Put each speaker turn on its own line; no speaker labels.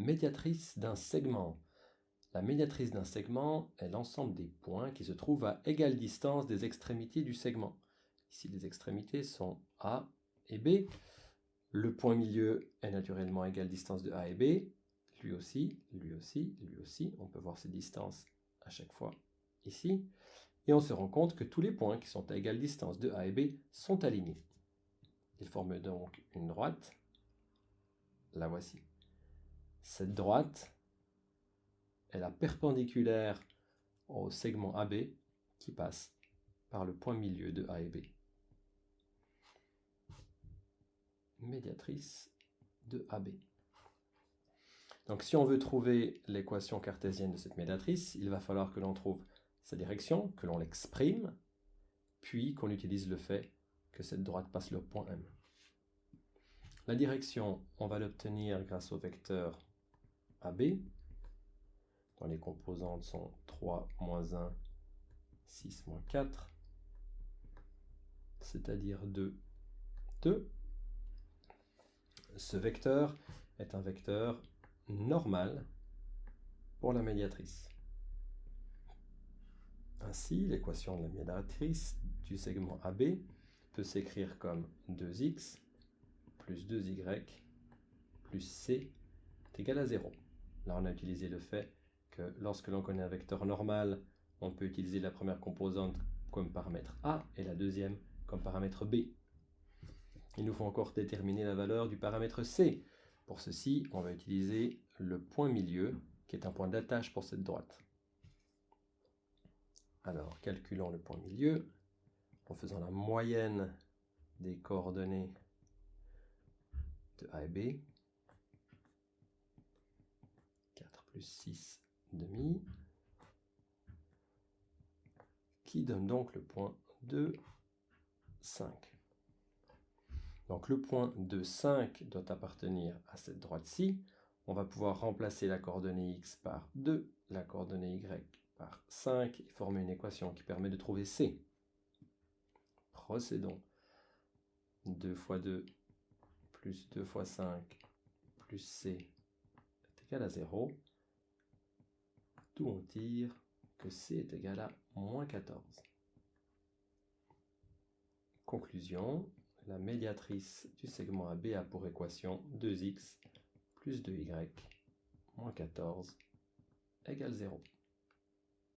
Médiatrice d'un segment. La médiatrice d'un segment est l'ensemble des points qui se trouvent à égale distance des extrémités du segment. Ici, les extrémités sont A et B. Le point milieu est naturellement à égale distance de A et B. Lui aussi, lui aussi, lui aussi. On peut voir ces distances à chaque fois ici. Et on se rend compte que tous les points qui sont à égale distance de A et B sont alignés. Ils forment donc une droite. La voici. Cette droite est la perpendiculaire au segment AB qui passe par le point milieu de A et B. Médiatrice de AB. Donc si on veut trouver l'équation cartésienne de cette médiatrice, il va falloir que l'on trouve sa direction, que l'on l'exprime, puis qu'on utilise le fait que cette droite passe le point M. La direction, on va l'obtenir grâce au vecteur AB, dont les composantes sont 3, moins 1, 6, moins 4, c'est-à-dire 2, 2. Ce vecteur est un vecteur normal pour la médiatrice. Ainsi, l'équation de la médiatrice du segment AB peut s'écrire comme 2x plus 2y plus c est égal à 0. Là, on a utilisé le fait que lorsque l'on connaît un vecteur normal, on peut utiliser la première composante comme paramètre A et la deuxième comme paramètre B. Il nous faut encore déterminer la valeur du paramètre C. Pour ceci, on va utiliser le point milieu, qui est un point d'attache pour cette droite. Alors, calculons le point milieu en faisant la moyenne des coordonnées de A et B. 4 plus 6 demi, qui donne donc le point 2, 5. Donc le point 2, 5 doit appartenir à cette droite-ci. On va pouvoir remplacer la coordonnée x par 2, la coordonnée y par 5 et former une équation qui permet de trouver C. Procédons. 2 fois 2 plus 2 fois 5 plus C est égal à 0. D'où on tire que C est égal à moins 14. Conclusion, la médiatrice du segment AB a pour équation 2x plus 2y moins 14 égale 0.